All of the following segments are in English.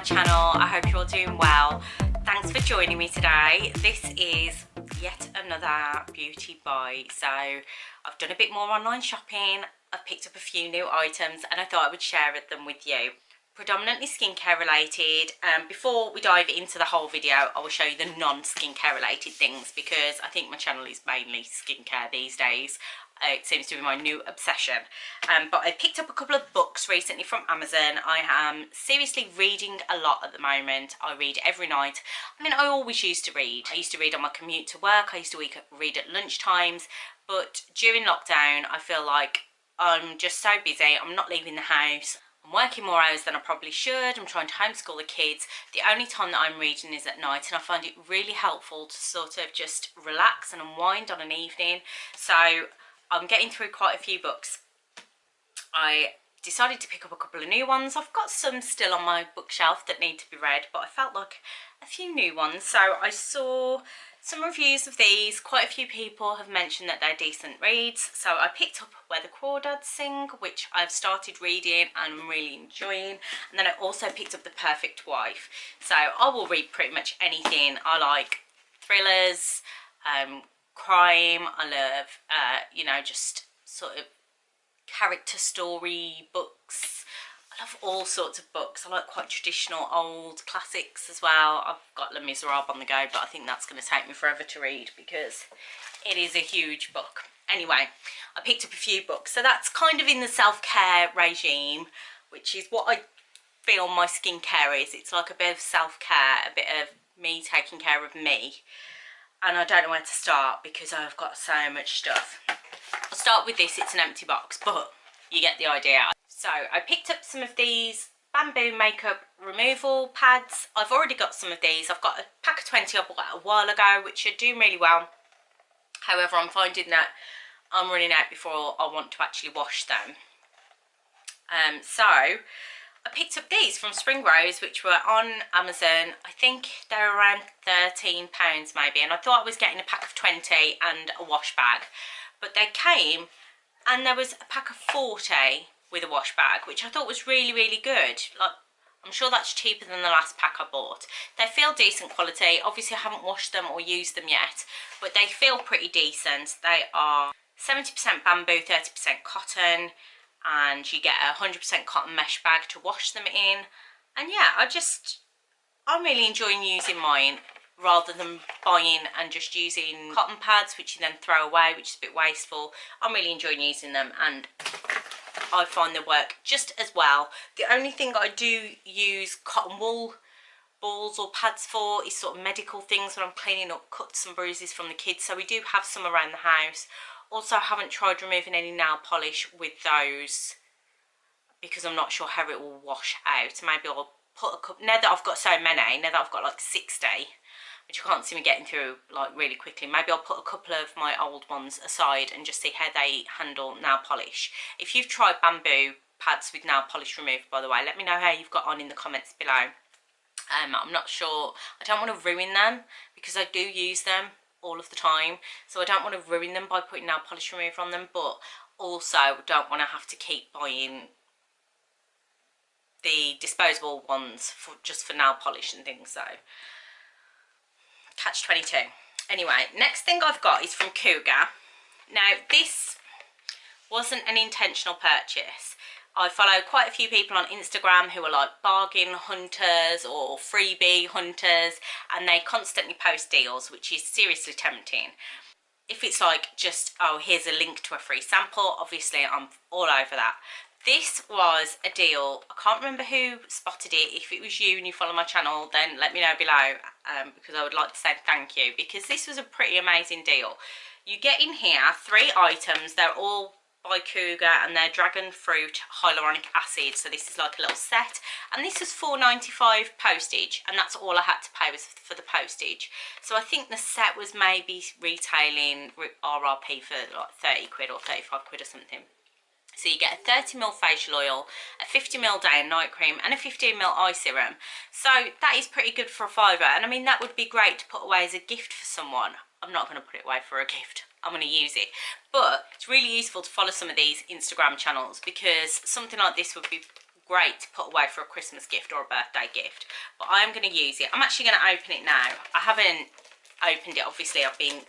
channel. I hope you're all doing well. Thanks for joining me today. This is yet another beauty buy. So I've done a bit more online shopping. I've picked up a few new items and I thought I would share them with you. Predominantly skincare related. Before we dive into the whole video, I will show you the non-skincare related things because I think my channel is mainly skincare these days. It seems to be my new obsession. But I picked up a couple of books recently from Amazon. I am seriously reading a lot at the moment. I read every night. I mean, I always used to read. I used to read on my commute to work. I used to read at lunch times. But during lockdown, I feel like I'm just so busy. I'm not leaving the house. I'm working more hours than I probably should. I'm trying to homeschool the kids. The only time that I'm reading is at night, and I find it really helpful to sort of just relax and unwind on an evening. So I'm getting through quite a few books. I decided to pick up a couple of new ones. I've got some still on my bookshelf that need to be read, but I felt like a few new ones. So I saw some reviews of these. Quite a few people have mentioned that they're decent reads. So I picked up Where the Crawdads Sing, which I've started reading and I'm really enjoying. And then I also picked up The Perfect Wife. So I will read pretty much anything. I like thrillers, crime. I love, you know, just sort of character story books. I love all sorts of books. I like quite traditional old classics as well. I've got Les Miserables on the go, but I think that's going to take me forever to read because it is a huge book. Anyway, I picked up a few books. So that's kind of in the self-care regime, which is what I feel my skincare is. It's like a bit of self-care, a bit of me taking care of me. And I don't know where to start because I've got so much stuff. I'll start with this. It's an empty box, but you get the idea. So I picked up some of these bamboo makeup removal pads. I've already got some of these. I've got a pack of 20 I bought a while ago, which are doing really well. However, I'm finding that I'm running out before I want to actually wash them. So I picked up these from Spring Rose, which were on Amazon. I think they're around £13 maybe, and I thought I was getting a pack of 20 and a wash bag, but they came and there was a pack of 40 with a wash bag, which I thought was really, really good. Like, I'm sure that's cheaper than the last pack I bought. They feel decent quality. Obviously I haven't washed them or used them yet, but they feel pretty decent. They are 70% bamboo, 30% cotton, and you get a 100% cotton mesh bag to wash them in. And yeah, I'm really enjoying using mine rather than buying and just using cotton pads, which you then throw away, which is a bit wasteful. I'm really enjoying using them and I find they work just as well. The only thing I do use cotton wool balls or pads for is sort of medical things when I'm cleaning up cuts and bruises from the kids. So we do have some around the house. Also, I haven't tried removing any nail polish with those because I'm not sure how it will wash out. Maybe I'll put a couple, now that I've got so many, now that I've got like 60, which I can't see me getting through like really quickly, maybe I'll put a couple of my old ones aside and just see how they handle nail polish. If you've tried bamboo pads with nail polish removed, by the way, let me know how you've got on in the comments below. I'm not sure, I don't want to ruin them because I do use them all of the time, so I don't want to ruin them by putting nail polish remover on them, but also don't want to have to keep buying the disposable ones for just for nail polish and things. So catch 22. Anyway, next thing I've got is from Cougar. Now this wasn't an intentional purchase. I follow quite a few people on Instagram who are like bargain hunters or freebie hunters, and they constantly post deals, which is seriously tempting. If it's like just, oh, here's a link to a free sample, obviously I'm all over that. This was a deal. I can't remember who spotted it. If it was you and you follow my channel, then let me know below, because I would like to say thank you, because this was a pretty amazing deal. You get in here 3 items. They're all by Cougar and they're dragon fruit hyaluronic acid. So this is like a little set, and this was £4.95 postage, and that's all I had to pay was for the postage. So I think the set was maybe retailing RRP for like 30 quid or 35 quid or something. So you get a 30ml facial oil, a 50ml day and night cream, and a 15ml eye serum. So that is pretty good for a £5, and I mean that would be great to put away as a gift for someone. I'm not going to put it away for a gift. I'm going to use it. But it's really useful to follow some of these Instagram channels because something like this would be great to put away for a Christmas gift or a birthday gift, but I am going to use it. I'm actually going to open it now. I haven't opened it, obviously. I've been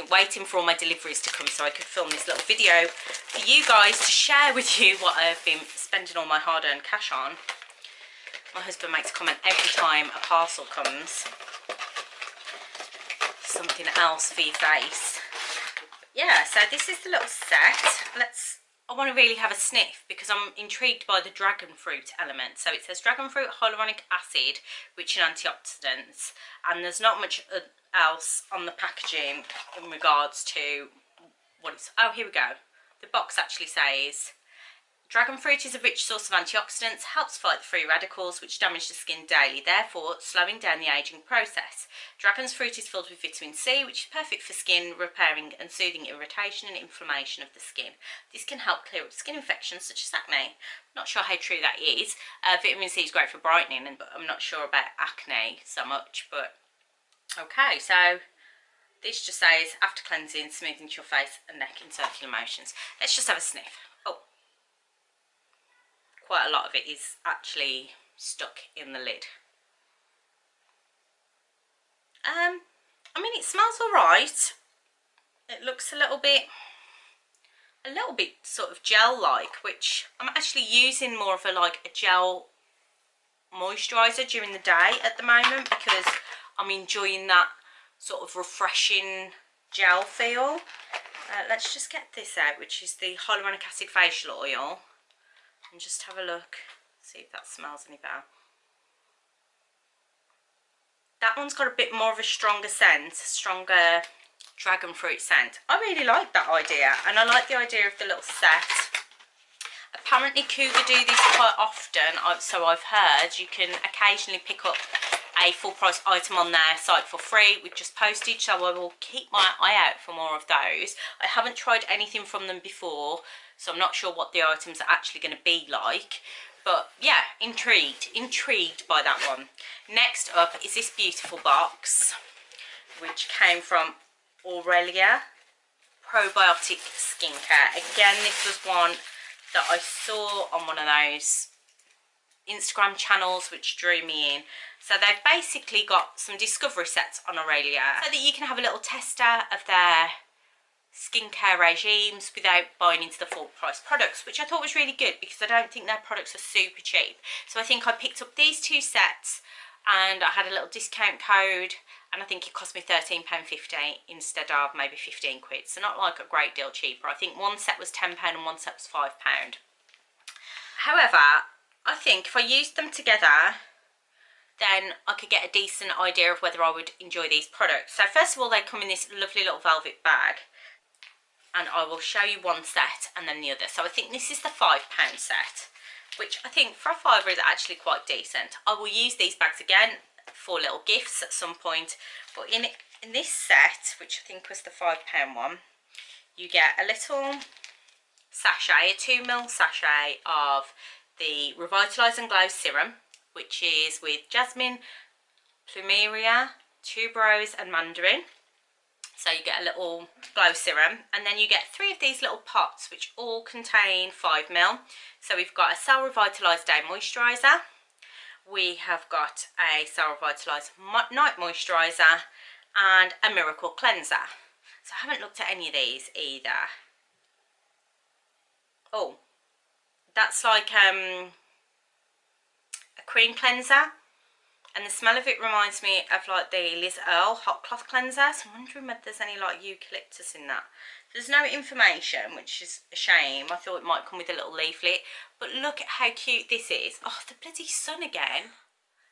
waiting for all my deliveries to come so I could film this little video for you guys to share with you what I've been spending all my hard-earned cash on. My husband makes a comment every time a parcel comes, something else for your face. Yeah, so this is the little set. I want to really have a sniff because I'm intrigued by the dragon fruit element. So it says dragon fruit, hyaluronic acid, rich in antioxidants, and there's not much else on the packaging in regards to what it's... Oh, here we go. The box actually says dragon fruit is a rich source of antioxidants, helps fight the free radicals which damage the skin daily, therefore slowing down the aging process. Dragon's fruit is filled with vitamin C, which is perfect for skin repairing and soothing irritation and inflammation of the skin. This can help clear up skin infections such as acne. Not sure how true that is. Vitamin C is great for brightening, but I'm not sure about acne so much. But okay, so this just says after cleansing, smoothing to your face and neck in circular motions. Let's just have a sniff. Quite a lot of it is actually stuck in the lid. I mean, it smells alright. It looks a little bit sort of gel-like, which I'm actually using more of a gel moisturizer during the day at the moment because I'm enjoying that sort of refreshing gel feel. Let's just get this out, which is the hyaluronic acid facial oil. And just have a look, see if that smells any better. That one's got a bit more of a stronger scent, stronger dragon fruit scent. I really like that idea, and I like the idea of the little set. Apparently Cougar do this quite often, so I've heard. You can occasionally pick up a full price item on their site for free with just postage, so I will keep my eye out for more of those. I haven't tried anything from them before, so I'm not sure what the items are actually going to be like. But yeah, intrigued by that one. Next up is this beautiful box, which came from Irelia Probiotic Skincare. Again, this was one that I saw on one of those Instagram channels which drew me in. So they've basically got some discovery sets on Irelia so that you can have a little tester of their skincare regimes without buying into the full price products, which I thought was really good because I don't think their products are super cheap. So I think I picked up these two sets and I had a little discount code, and I think it cost me £13.50 instead of maybe 15 quid. So not like a great deal cheaper. I think one set was £10 and one set was £5. However, I think if I used them together, then I could get a decent idea of whether I would enjoy these products. So first of all, they come in this lovely little velvet bag, and I will show you one set and then the other. So I think this is the £5 set, which I think for a fiver is actually quite decent. I will use these bags again for little gifts at some point, but in this set, which I think was the £5 one, you get a little sachet, a 2ml sachet of the Revitalizing Glow Serum, which is with jasmine, plumeria, tuberose and mandarin. So you get a little glow serum, and then you get 3 of these little pots which all contain 5ml. So we've got a Cell Revitalized Day Moisturizer, we have got a Cell Revitalized Night Moisturizer, and a Miracle Cleanser. So I haven't looked at any of these either. Oh, that's like a cream cleanser, and the smell of it reminds me of like the Liz Earle hot cloth cleanser, so I'm wondering whether there's any like eucalyptus in that. There's no information, which is a shame. I thought it might come with a little leaflet, but look at how cute this is. Oh, the bloody sun again.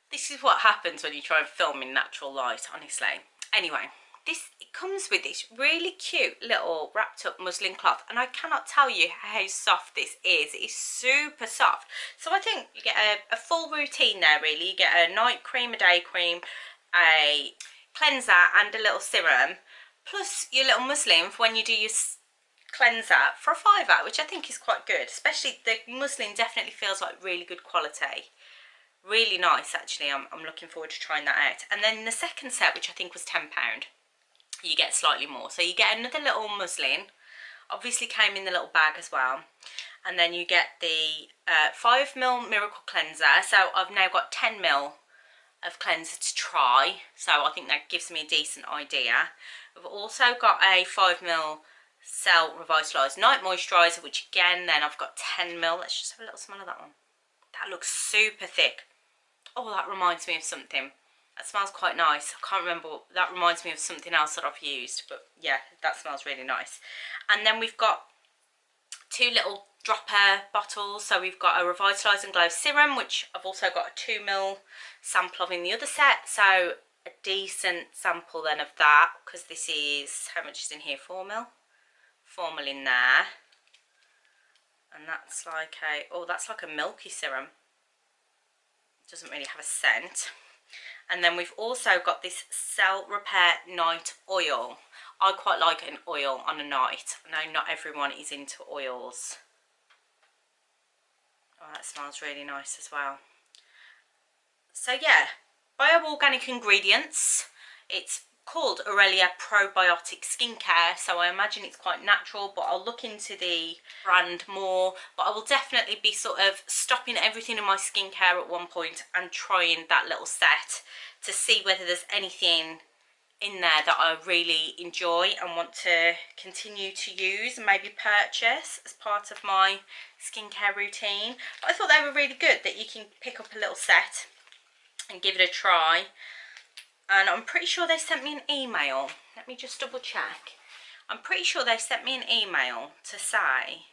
This is what happens when you try and film in natural light, honestly. Anyway, it comes with this really cute little wrapped up muslin cloth, and I cannot tell you how soft this is. It is super soft. So I think you get a full routine there really. You get a night cream, a day cream, a cleanser and a little serum, plus your little muslin for when you do your cleanser for a £5, which I think is quite good. Especially the muslin definitely feels like really good quality. Really nice actually. I'm looking forward to trying that out. And then the second set, which I think was £10, you get slightly more. So you get another little muslin, obviously came in the little bag as well, and then you get the 5ml Miracle Cleanser. So I've now got 10ml of cleanser to try, so I think that gives me a decent idea. We've also got a 5ml Cell Revitalized Night Moisturizer, which again, then I've got 10ml. Let's just have a little smell of that one. That looks super thick. Oh, that reminds me of something. That smells quite nice. I can't remember. That reminds me of something else that I've used, but yeah, that smells really nice. And then we've got 2 little dropper bottles. So we've got a Revitalizing Glow Serum, which I've also got a 2ml sample of in the other set. So a decent sample then of that, because this is, how much is in here? 4ml? 4ml in there. And that's like a, oh, that's like a milky serum. Doesn't really have a scent. And then we've also got this Cell Repair Night Oil. I quite like an oil on a night. I know not everyone is into oils. Oh, that smells really nice as well. So yeah, bioorganic ingredients. It's called Irelia Probiotic Skincare, so I imagine it's quite natural, but I'll look into the brand more. But I will definitely be sort of stopping everything in my skincare at one point and trying that little set to see whether there's anything in there that I really enjoy and want to continue to use and maybe purchase as part of my skincare routine. But I thought they were really good, that you can pick up a little set and give it a try. And I'm pretty sure they sent me an email. Let me just double check. I'm pretty sure they sent me an email to say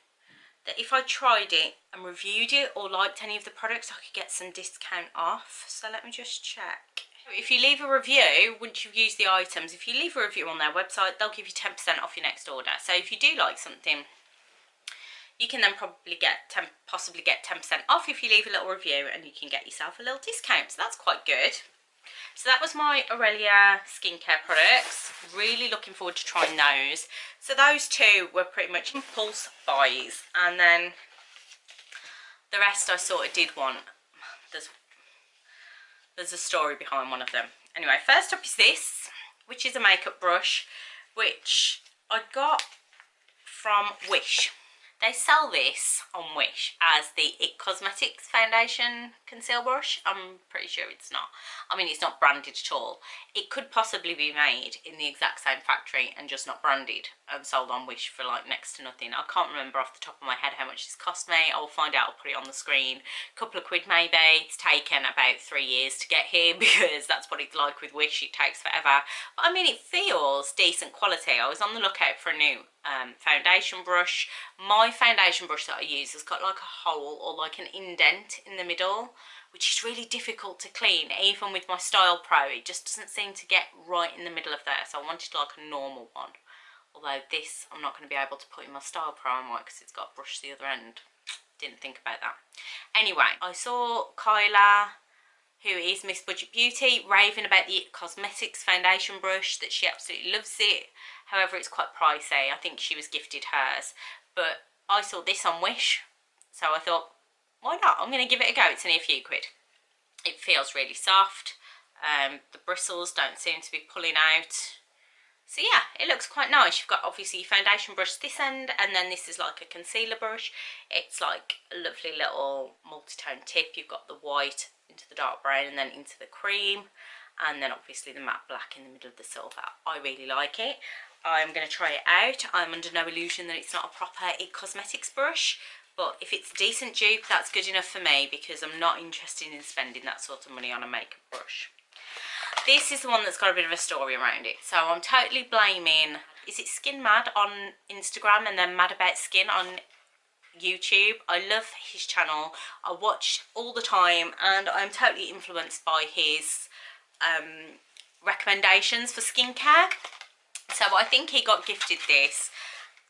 that if I tried it and reviewed it or liked any of the products, I could get some discount off. So let me just check. If you leave a review, once you've used the items, if you leave a review on their website, they'll give you 10% off your next order. So if you do like something, you can then probably possibly get 10% off if you leave a little review, and you can get yourself a little discount. So that's quite good. So that was my Irelia skincare products. Really looking forward to trying those. So those 2 were pretty much impulse buys, and then the rest I sort of did want. There's a story behind one of them. Anyway, first up is this, which is a makeup brush, which I got from Wish. They sell this on Wish as the It Cosmetics Foundation Conceal Brush. I'm pretty sure it's not. I mean, it's not branded at all. It could possibly be made in the exact same factory and just not branded and sold on Wish for like next to nothing. I can't remember off the top of my head how much this cost me. I will find out, I'll put it on the screen. A couple of quid maybe. It's taken about 3 years to get here because that's what it's like with Wish. It takes forever. But I mean, it feels decent quality. I was on the lookout for a new foundation brush. My foundation brush that I use has got like a hole or like an indent in the middle, which is really difficult to clean. Even with my Style Pro, it just doesn't seem to get right in the middle of there. So I wanted like a normal one. Although this, I'm not going to be able to put in my Style Pro on because it's got a brush the other end. Didn't think about that. Anyway, I saw Kyla, who is Miss Budget Beauty, raving about the It Cosmetics foundation brush, that she absolutely loves it. However, it's quite pricey. I think she was gifted hers. But I saw this on Wish, so I thought, why not? I'm going to give it a go. It's only a few quid. It feels really soft. The bristles don't seem to be pulling out. So yeah, it looks quite nice. You've got obviously your foundation brush this end, and then this is like a concealer brush. It's like a lovely little multi-tone tip. You've got the white into the dark brown and then into the cream, and then obviously the matte black in the middle of the silver. I really like it. I'm going to try it out. I'm under no illusion that it's not a proper It Cosmetics brush, but if it's a decent dupe, that's good enough for me, because I'm not interested in spending that sort of money on a makeup brush. This is the one that's got a bit of a story around it. So I'm totally blaming, is it Skin Mad on Instagram and then Mad About Skin on YouTube? I love his channel. I watch all the time, and I'm totally influenced by his recommendations for skincare. So I think he got gifted this,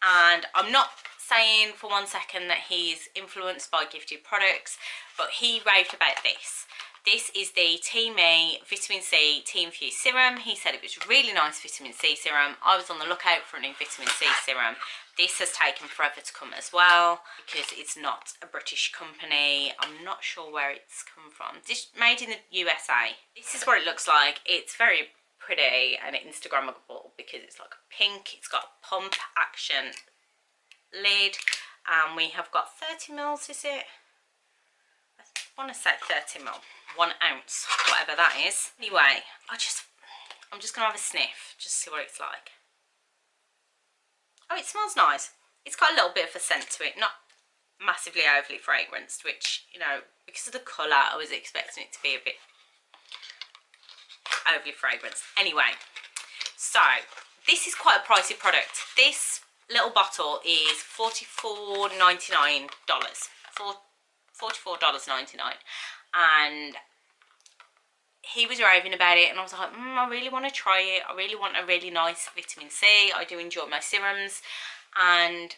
and I'm not saying for one second that he's influenced by gifted products, but he raved about this. This is the Team E Vitamin C Team Fuse Serum. He said it was really nice vitamin C serum. I was on the lookout for a new vitamin C serum. This has taken forever to come as well, because it's not a British company. I'm not sure where it's come from. This made in the USA. This is what it looks like. It's very pretty and Instagrammable because it's like a pink. It's got a pump action lid, and we have got 30 mils, is it? I want to say 30 mil, 1 ounce, whatever that is. Anyway, I'm just gonna have a sniff, just see what it's like. Oh, it smells nice. It's got a little bit of a scent to it, not massively overly fragranced, which, you know, because of the colour, I was expecting it to be a bit overly fragranced. Anyway, so this is quite a pricey product. This little bottle is $44.99, $44.99, and he was raving about it, and I was like, I really want to try it. I really want a really nice vitamin C. I do enjoy my serums, and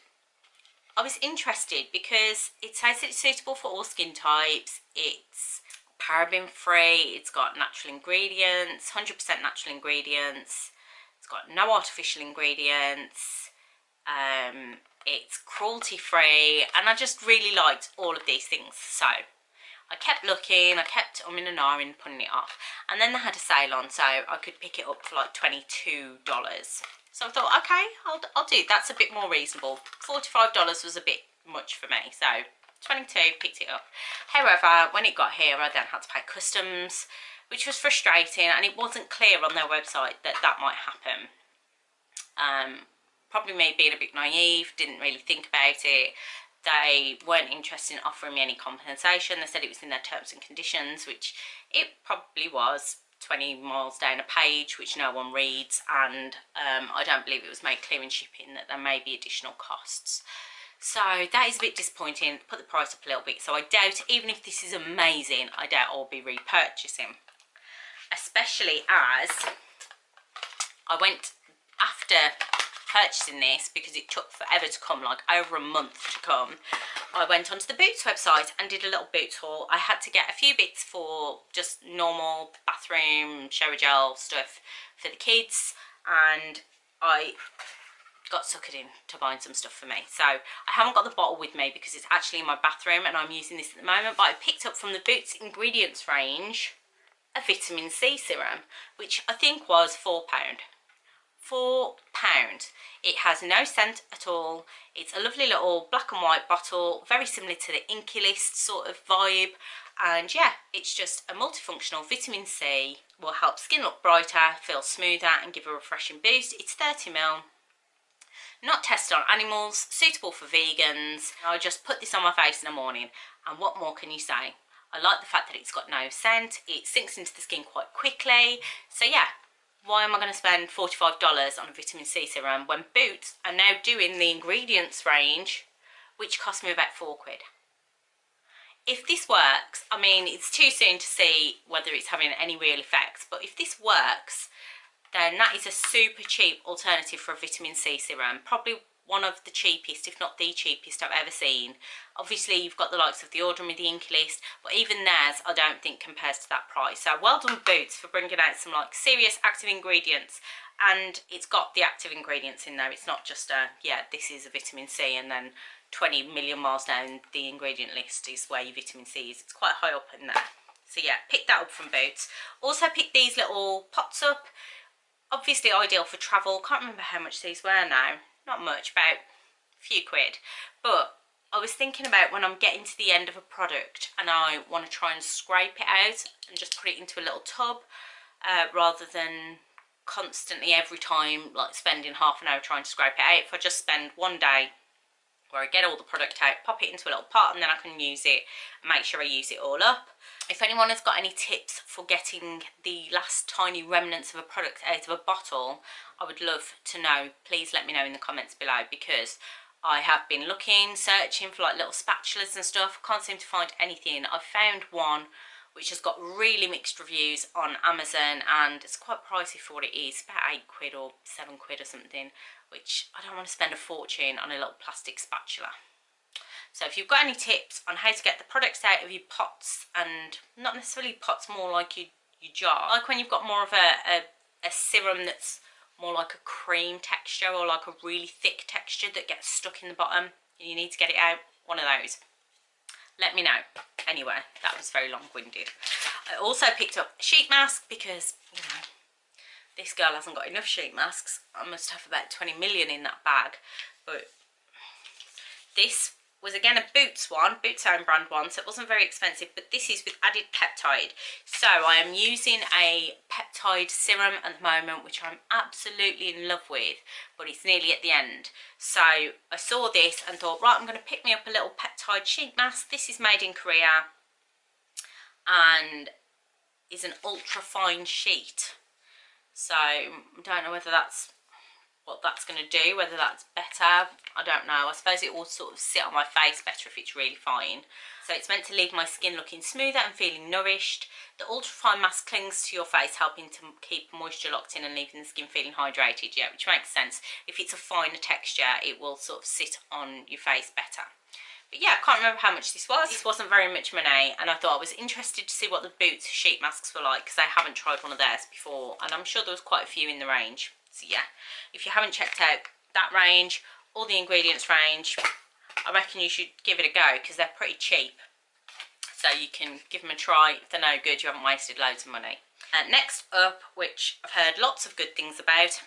I was interested because it says that it's suitable for all skin types. It's paraben free, it's got natural ingredients, 100% natural ingredients, it's got no artificial ingredients, it's cruelty free, and I just really liked all of these things. So I kept looking, I kept in and ahhing, putting it off, and then they had a sale on, so I could pick it up for like $22. So I thought, okay, I'll do it. That's a bit more reasonable. $45 was a bit much for me, so 22, picked it up. However, when it got here, I then had to pay customs, which was frustrating, and it wasn't clear on their website that that might happen. Probably me being a bit naive, didn't really think about it. They weren't interested in offering me any compensation. They said it was in their terms and conditions, which it probably was. 20 miles down a page, which no one reads, and I don't believe it was made clear in shipping that there may be additional costs. So that is a bit disappointing. Put the price up a little bit, so I doubt, even if this is amazing, I doubt I'll be repurchasing. Especially as I went, after purchasing this, because it took forever to come, like over a month to come, I went onto the Boots website and did a little Boots haul. I had to get a few bits for just normal bathroom shower gel stuff for the kids, and I got suckered into buying some stuff for me. So I haven't got the bottle with me because it's actually in my bathroom and I'm using this at the moment, but I picked up from the Boots ingredients range a vitamin C serum, which I think was £4. £4. It has no scent at all. It's a lovely little black and white bottle, very similar to the Inky List sort of vibe, and yeah, it's just a multifunctional vitamin C, will help skin look brighter, feel smoother, and give a refreshing boost. It's 30 ml, not tested on animals, suitable for vegans. I just put this on my face in the morning, and what more can you say? I like the fact that it's got no scent, it sinks into the skin quite quickly, so yeah. Why am I going to spend $45 on a vitamin C serum when Boots are now doing the ingredients range, which cost me about £4? If this works, I mean, it's too soon to see whether it's having any real effects, but if this works, then that is a super cheap alternative for a vitamin C serum. Probably one of the cheapest, if not the cheapest I've ever seen. Obviously you've got the likes of the Ordinary, the Inky List, but even theirs I don't think compares to that price. So well done Boots for bringing out some like serious active ingredients, and it's got the active ingredients in there. It's not just a, yeah, this is a vitamin C and then 20 million miles down the ingredient list is where your vitamin C is. It's quite high up in there. So yeah, pick that up from Boots. Also picked these little pots up. Obviously ideal for travel. Can't remember how much these were now. Not much, about a few quid. But I was thinking about when I'm getting to the end of a product and I want to try and scrape it out and just put it into a little tub, rather than constantly every time like spending half an hour trying to scrape it out. If I just spend one day where I get all the product out, pop it into a little pot, and then I can use it and make sure I use it all up. If anyone has got any tips for getting the last tiny remnants of a product out of a bottle, I would love to know. Please let me know in the comments below, because I have been looking, searching for like little spatulas and stuff. I can't seem to find anything. I've found one which has got really mixed reviews on Amazon, and it's quite pricey for what it is, about £8 or £7 or something, which I don't want to spend a fortune on a little plastic spatula. So if you've got any tips on how to get the products out of your pots, and not necessarily pots, more like your jar, like when you've got more of a serum that's more like a cream texture or like a really thick texture that gets stuck in the bottom and you need to get it out, one of those, let me know. Anyway, that was very long-winded. I also picked up a sheet mask because, you know, this girl hasn't got enough sheet masks. I must have about 20 million in that bag. But this was again a Boots one, Boots own brand one, so it wasn't very expensive, but this is with added peptide. So I am using a peptide serum at the moment, which I'm absolutely in love with, but it's nearly at the end. So I saw this and thought, right, I'm going to pick me up a little peptide sheet mask. This is made in Korea and is an ultra fine sheet. So I don't know whether that's what that's going to do, whether that's better, I don't know. I suppose it will sort of sit on my face better if it's really fine. So it's meant to leave my skin looking smoother and feeling nourished. The ultrafine mask clings to your face, helping to keep moisture locked in and leaving the skin feeling hydrated, yeah, which makes sense. If it's a finer texture, it will sort of sit on your face better. But yeah, I can't remember how much this was. This wasn't very much money, and I thought I was interested to see what the Boots sheet masks were like, because I haven't tried one of theirs before, and I'm sure there was quite a few in the range. So yeah, if you haven't checked out that range or the ingredients range, I reckon you should give it a go, because they're pretty cheap. So you can give them a try. If they're no good, you haven't wasted loads of money. Next up, which I've heard lots of good things about,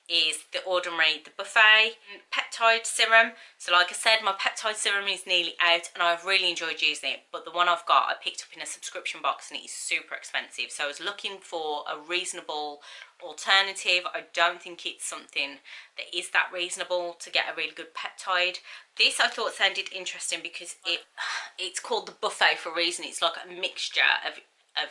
is the Ordinary, the Buffet Peptide Serum. So like I said, my peptide serum is nearly out and I've really enjoyed using it, but the one I've got I picked up in a subscription box and it is super expensive, so I was looking for a reasonable alternative. I don't think it's something that is that reasonable to get a really good peptide. This I thought sounded interesting because it's called the Buffet for a reason. It's like a mixture of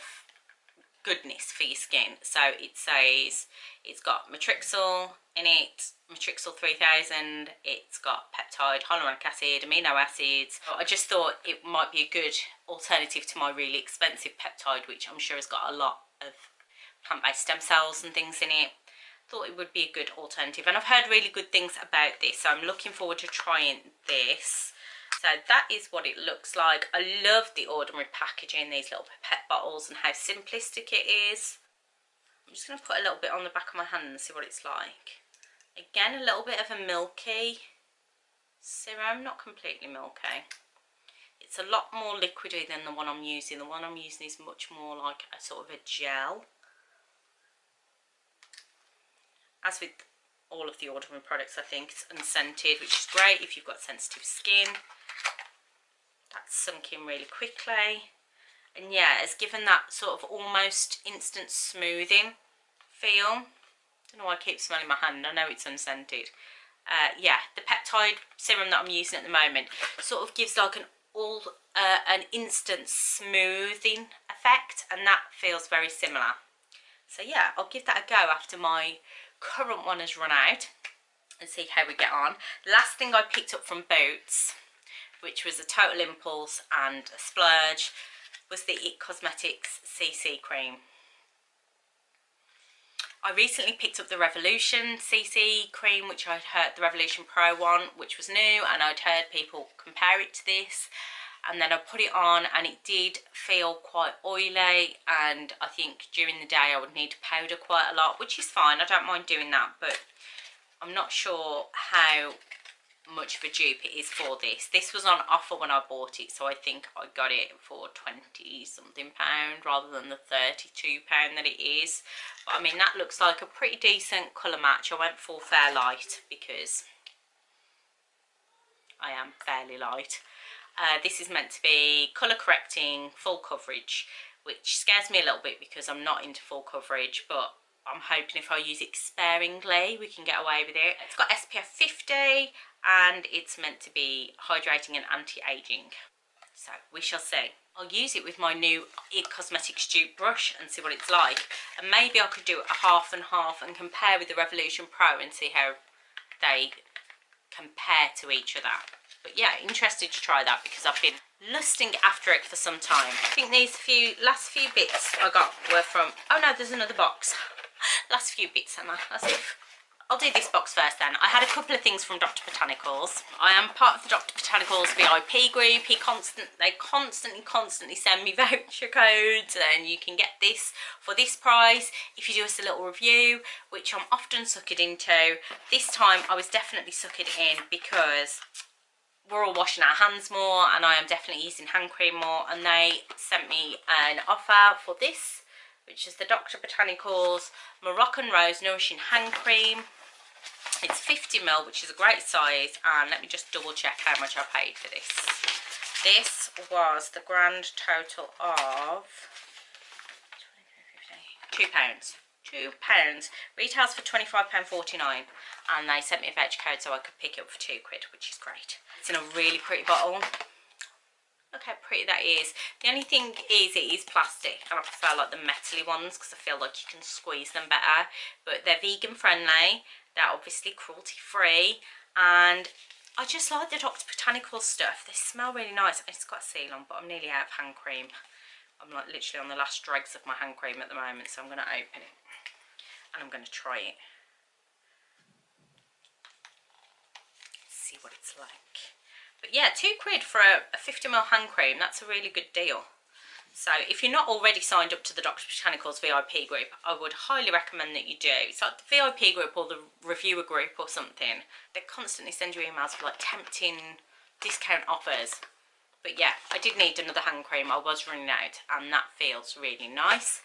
goodness for your skin. So it says it's got matrixyl in it, matrixyl 3000, it's got peptide, hyaluronic acid, amino acids. So I just thought it might be a good alternative to my really expensive peptide, which I'm sure has got a lot of plant-based stem cells and things in it. Thought it would be a good alternative, and I've heard really good things about this, so I'm looking forward to trying this. So that is what it looks like. I love the Ordinary packaging, these little pipette bottles, and how simplistic it is. I'm just going to put a little bit on the back of my hand and see what it's like. Again, a little bit of a milky serum, not completely milky. It's a lot more liquidy than the one I'm using. The one I'm using is much more like a sort of a gel. As with all of the Ordinary products, I think it's unscented, which is great if you've got sensitive skin. That's sunk in really quickly, and yeah, it's given that sort of almost instant smoothing feel. Don't know why I keep smelling my hand, I know it's unscented. Yeah, the peptide serum that I'm using at the moment sort of gives like an instant smoothing effect, and that feels very similar. So yeah, I'll give that a go after my current one has run out and see how we get on. Last thing I picked up from Boots, which was a total impulse and a splurge, was the It Cosmetics CC cream. I recently picked up the Revolution CC cream, which I'd heard, the Revolution Pro one, which was new, and I'd heard people compare it to this, and then I put it on and it did feel quite oily, and I think during the day I would need to powder quite a lot, which is fine, I don't mind doing that, but I'm not sure how much of a dupe it is for this. This was on offer when I bought it, so I think I got it for £20 something rather than the £32 that it is. But I mean, that looks like a pretty decent colour match. I went for Fair Light because I am fairly light. This is meant to be colour correcting, full coverage, which scares me a little bit because I'm not into full coverage, but I'm hoping if I use it sparingly we can get away with it. It's got SPF 50 and it's meant to be hydrating and anti-aging, so we shall see. I'll use it with my new It Cosmetics dupe brush and see what it's like, and maybe I could do a half and half and compare with the Revolution Pro and see how they compare to each other. But yeah, interested to try that because I've been lusting after it for some time. I think these last few bits I got were from, oh no, there's another box. Last few bits, Emma, as if. I'll do this box first then. I had a couple of things from Dr. Botanicals. I am part of the Dr. Botanicals VIP group. They constantly send me voucher codes, and you can get this for this price if you do us a little review, which I'm often suckered into. This time I was definitely suckered in because we're all washing our hands more and I am definitely using hand cream more, and they sent me an offer for this, which is the Dr. Botanicals Moroccan Rose Nourishing Hand Cream. It's 50ml, which is a great size, and let me just double check how much I paid for this. This was the grand total of £2. £2. Retails for £25.49, and they sent me a voucher code so I could pick it up for £2, which is great. It's in a really pretty bottle. Look how pretty that is. The only thing is, it is plastic, and I prefer like the metally ones because I feel like you can squeeze them better. But they're vegan friendly, they're obviously cruelty free, and I just like the Dr. Botanicals stuff. They smell really nice. It's got a seal on, but I'm nearly out of hand cream. I'm like literally on the last dregs of my hand cream at the moment, so I'm going to open it and I'm going to try it. See what it's like. But yeah, £2 for a 50ml hand cream, that's a really good deal. So if you're not already signed up to the Dr. Botanicals VIP group, I would highly recommend that you do. It's like the VIP group or the reviewer group or something. They constantly send you emails with like tempting discount offers. But yeah, I did need another hand cream. I was running out, and that feels really nice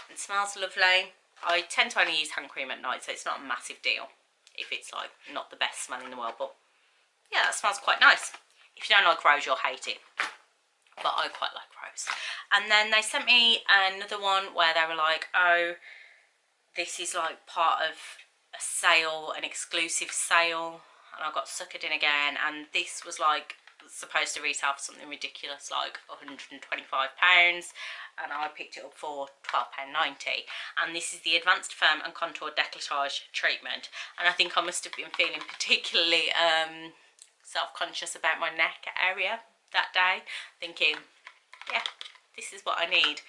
and smells lovely. I tend to only use hand cream at night, so it's not a massive deal if it's like not the best smell in the world, but yeah, that smells quite nice. If you don't like rose, you'll hate it, but I quite like rose. And then they sent me another one where they were like, oh, this is like part of a sale, an exclusive sale, and I got suckered in again, and this was like supposed to retail for something ridiculous like £125, and I picked it up for £12.90, and this is the Advanced Firm and Contour Décolletage treatment, and I think I must have been feeling particularly self-conscious about my neck area that day, thinking, yeah, this is what I need.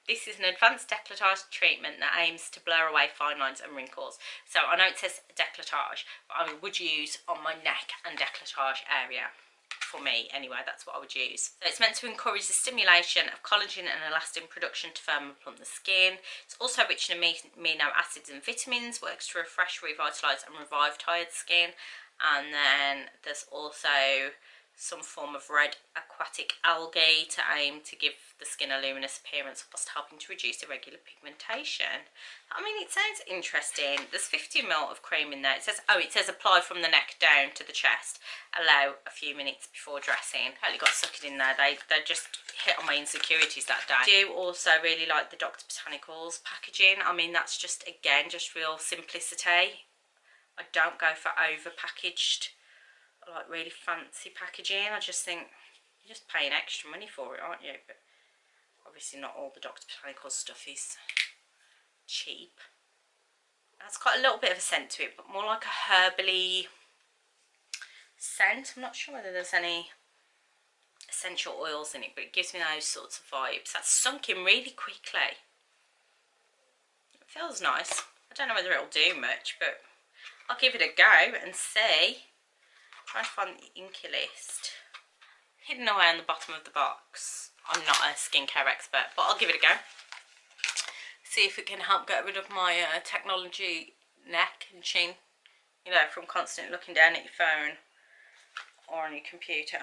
This is an advanced décolletage treatment that aims to blur away fine lines and wrinkles. So I know it says décolletage, but I would use on my neck and décolletage area. For me anyway, that's what I would use. So it's meant to encourage the stimulation of collagen and elastin production to firm and plump the skin. It's also rich in amino acids and vitamins, works to refresh, revitalise and revive tired skin. And then there's also some form of red aquatic algae to aim to give the skin a luminous appearance whilst helping to reduce irregular pigmentation. I mean, it sounds interesting. There's 50ml of cream in there. It says, oh, it says apply from the neck down to the chest. Allow a few minutes before dressing. Totally got sucked in there. They just hit on my insecurities that day. I do also really like the Dr. Botanicals packaging. I mean, that's just, again, just real simplicity. I don't go for over packaged, like really fancy packaging. I just think you're just paying extra money for it, aren't you? But obviously not all the Dr. Botanicals stuff is cheap. It's got a little bit of a scent to it, but more like a herbally scent. I'm not sure whether there's any essential oils in it, but it gives me those sorts of vibes. That's sunk in really quickly. It feels nice. I don't know whether it'll do much, but I'll give it a go and see. Try and find the Inky list. Hidden away on the bottom of the box. I'm not a skincare expert, but I'll give it a go. See if it can help get rid of my technology neck and chin. You know, from constantly looking down at your phone or on your computer.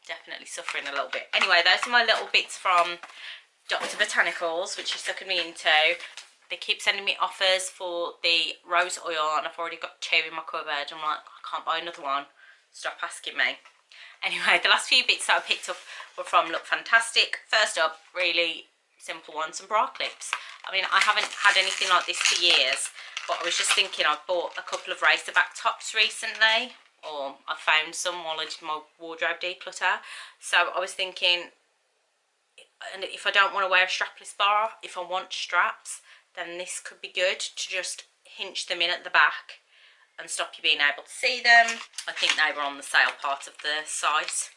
Definitely suffering a little bit. Anyway, those are my little bits from Dr. Botanicals, which is sucking me into. They keep sending me offers for the rose oil, and I've already got 2 in my cupboard. I'm like, I can't buy another one. Stop asking me. Anyway, the last few bits that I picked up were from Look Fantastic. First up, really simple one, some bra clips. I mean, I haven't had anything like this for years, but I was just thinking I've bought a couple of racer back tops recently, or I found some while I did my wardrobe declutter. So I was thinking, and if I don't want to wear a strapless bra, if I want straps, then this could be good to just hinge them in at the back and stop you being able to see them. I think they were on the sale part of the site,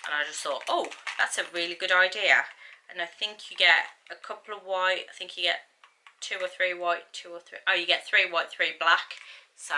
and I just thought, oh, that's a really good idea. And I think you get a couple of white, I think you get 2 or 3 white, 2 or 3, oh, you get 3 white, 3 black. So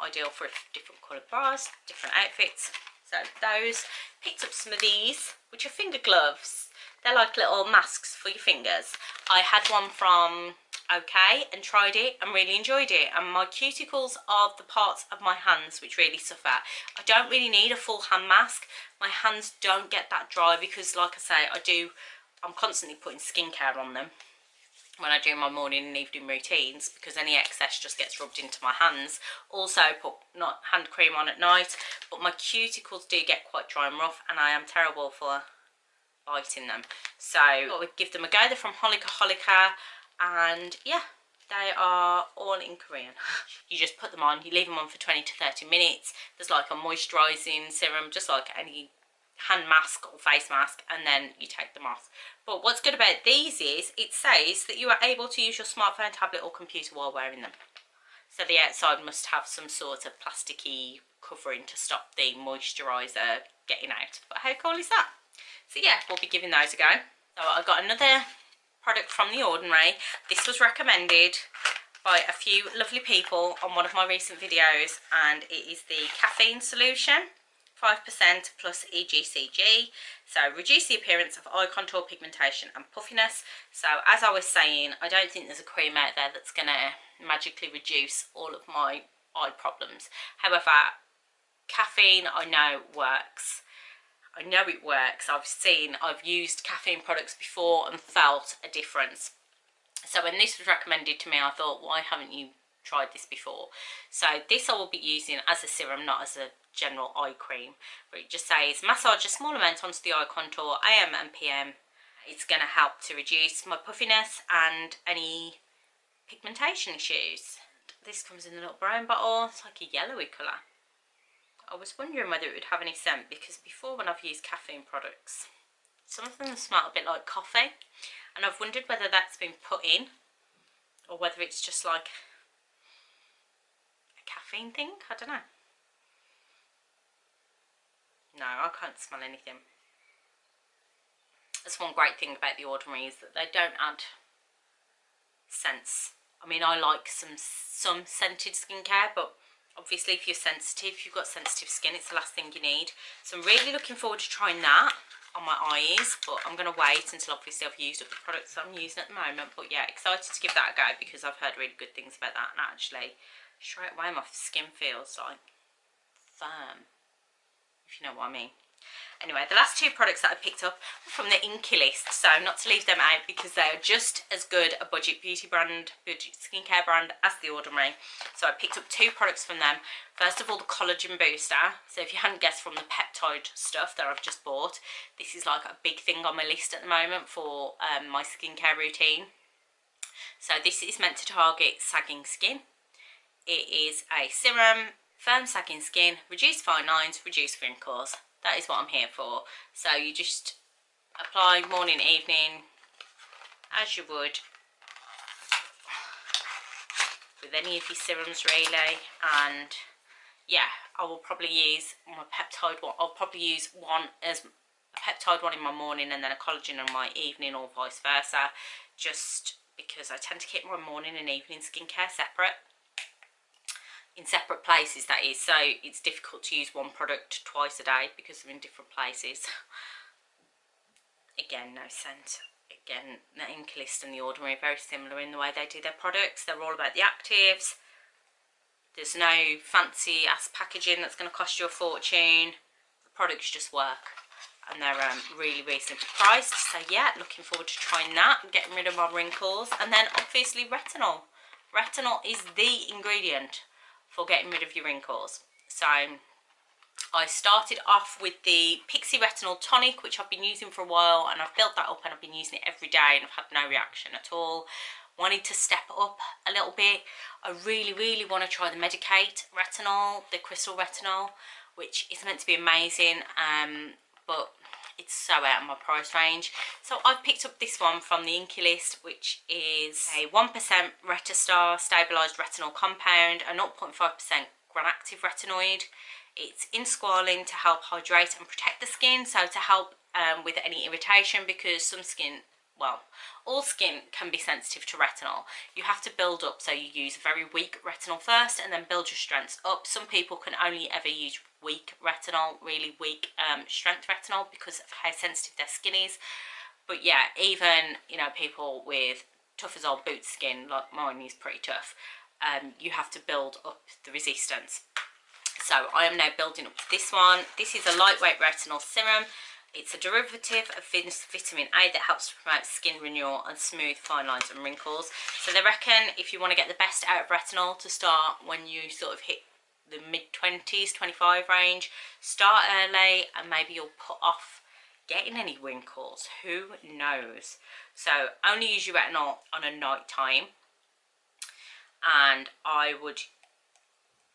ideal for different coloured bras, different outfits. So those. Picked up some of these, which are finger gloves. They're like little masks for your fingers. I had one from Egcg and tried it and really enjoyed it. And my cuticles are the parts of my hands which really suffer. I don't really need a full hand mask. My hands don't get that dry because, like I say, I'm constantly putting skincare on them. when I do my morning and evening routines, because any excess just gets rubbed into my hands. Also put not hand cream on at night, but my cuticles do get quite dry and rough, and I am terrible for biting them. So I would give them a go. They're from Holika Holika, and yeah, they are all in Korean. You just put them on, you leave them on for 20 to 30 minutes. There's like a moisturising serum, just like any hand mask or face mask, and then you take them off. But what's good about these is it says that you are able to use your smartphone, tablet or computer while wearing them. So the outside must have some sort of plasticky covering to stop the moisturiser getting out. But how cool is that? So yeah, we'll be giving those a go. So I got another product from The Ordinary. This was recommended by a few lovely people on one of my recent videos, and it is the Caffeine Solution, 5% plus Egcg. So reduce the appearance of eye contour, pigmentation and puffiness. So as I was saying, I don't think there's a cream out there that's going to magically reduce all of my eye problems. However, caffeine I know works. I know it works. I've used caffeine products before and felt a difference. So when this was recommended to me, I thought, why haven't you tried this before? So this I will be using as a serum, not as a general eye cream. But it just says massage a small amount onto the eye contour, AM and PM. It's going to help to reduce my puffiness and any pigmentation issues. This comes in a little brown bottle. It's like a yellowy colour. I was wondering whether it would have any scent, because before when I've used caffeine products, some of them smell a bit like coffee, and I've wondered whether that's been put in or whether it's just like a caffeine thing. I don't know. No, I can't smell anything. That's one great thing about The Ordinary, is that they don't add scents. I mean, I like some scented skincare, but obviously if you're sensitive, if you've got sensitive skin, it's the last thing you need. So I'm really looking forward to trying that on my eyes, but I'm going to wait until obviously I've used up the products I'm using at the moment. But yeah, excited to give that a go, because I've heard really good things about that, and actually straight away my skin feels like firm, if you know what I mean. Anyway, the last two products that I picked up were from the Inky list, so not to leave them out, because they are just as good a budget beauty brand, budget skincare brand as The Ordinary. So I picked up two products from them. First of all, the Collagen Booster. So if you hadn't guessed from the Peptide stuff that I've just bought, this is like a big thing on my list at the moment for my skincare routine. So this is meant to target sagging skin. It is a serum, firm sagging skin, reduce fine lines, reduce wrinkles. That is what I'm here for. So you just apply morning, evening, as you would with any of your serums really. And yeah, I will probably use my peptide one. I'll probably use one as a peptide one in my morning and then a collagen in my evening, or vice versa, just because I tend to keep my morning and evening skincare separate. In separate places, that is, so it's difficult to use one product twice a day because they're in different places. Again, no scent. Again, the Inky list and The Ordinary are very similar in the way they do their products. They're all about the actives. There's no fancy ass packaging that's going to cost you a fortune. The products just work, and they're really reasonably priced. So yeah, looking forward to trying that and getting rid of my wrinkles. And then obviously retinol. Retinol is the ingredient for getting rid of your wrinkles. So I started off with the Pixi Retinol Tonic, which I've been using for a while, and I've built that up and I've been using it every day and I've had no reaction at all. Wanted to step up a little bit. I really want to try the Medicate Retinol, the Crystal Retinol, which is meant to be amazing, but it's so out of my price range. So I've picked up this one from the Inky list, which is a 1% Retistar stabilised retinol compound, a 0.5% gram-active retinoid. It's in squalene to help hydrate and protect the skin, so to help with any irritation, because some skin, well, all skin can be sensitive to retinol. You have to build up, so you use a very weak retinol first and then build your strengths up. Some people can only ever use weak retinol, really weak strength retinol, because of how sensitive their skin is. But yeah, even, you know, people with tough as old boot skin, like mine is pretty tough, you have to build up the resistance. So I am now building up to this one. This is a lightweight retinol serum. It's a derivative of vitamin A that helps to promote skin renewal and smooth fine lines and wrinkles. So they reckon if you want to get the best out of retinol to start when you sort of hit the mid-20s, 25 range, start early and maybe you'll put off getting any wrinkles. Who knows? So only use your retinol on a night time, and I would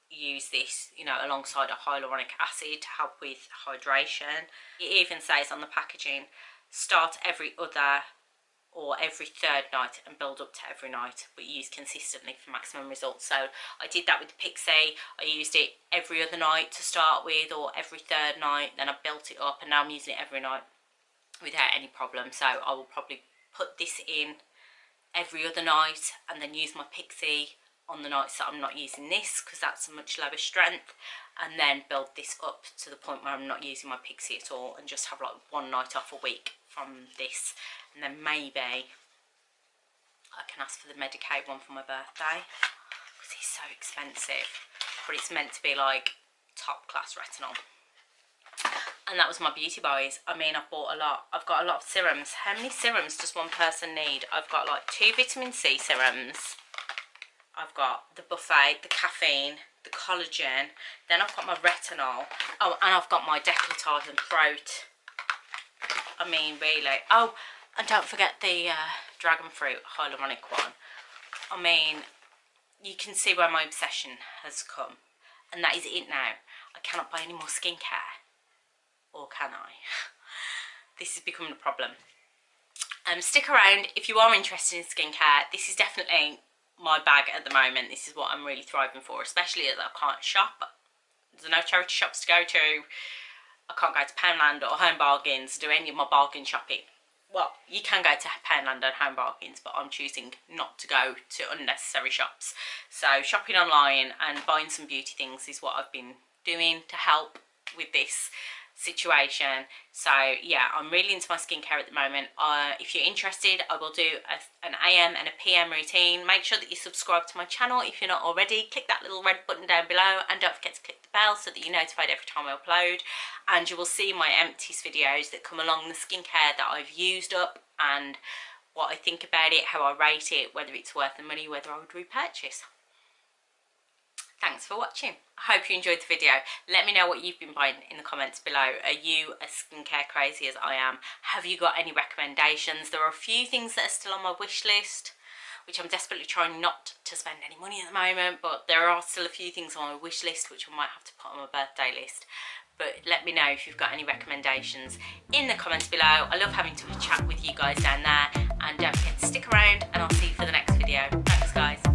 use this, you know, alongside a hyaluronic acid to help with hydration. It even says on the packaging, start every other or every third night and build up to every night, but use consistently for maximum results. So I did that with the Pixi. I used it every other night to start with, or every third night, then I built it up, and now I'm using it every night without any problem. So I will probably put this in every other night and then use my Pixi on the nights that I'm not using this, because that's a much lower strength, and then build this up to the point where I'm not using my Pixi at all and just have like one night off a week from this, and then maybe I can ask for the Medicaid one for my birthday because it's so expensive, but it's meant to be like top class retinol. And that was my beauty buys. I mean, I've bought a lot. I've got a lot of serums. How many serums does one person need? I've got like 2 vitamin C serums. I've got the buffet, the caffeine, the collagen. Then I've got my retinol. Oh, and I've got my Decolletage throat. I mean, really. Oh, and don't forget the dragon fruit hyaluronic one. I mean, you can see where my obsession has come. And that is it now. I cannot buy any more skincare. Or can I? This is becoming a problem. Stick around if you are interested in skincare. This is definitely my bag at the moment. This is what I'm really thriving for, especially as I can't shop. There's no charity shops to go to. I can't go to Poundland or Home Bargains, do any of my bargain shopping. Well, you can go to Poundland and Home Bargains, but I'm choosing not to go to unnecessary shops. So shopping online and buying some beauty things is what I've been doing to help with this situation. So yeah, I'm really into my skincare at the moment. If you're interested, I will do an AM and a PM routine. Make sure that you subscribe to my channel if you're not already. Click that little red button down below, and don't forget to click the bell so that you're notified every time I upload. And you will see my empties videos that come along the skincare that I've used up and what I think about it, how I rate it, whether it's worth the money, whether I would repurchase. Thanks for watching. I hope you enjoyed the video. Let me know what you've been buying in the comments below. Are you as skincare crazy as I am? Have you got any recommendations? There are a few things that are still on my wish list, which I'm desperately trying not to spend any money at the moment, but there are still a few things on my wish list which I might have to put on my birthday list. But let me know if you've got any recommendations in the comments below. I love having a chat with you guys down there, and don't forget to stick around, and I'll see you for the next video. Thanks guys.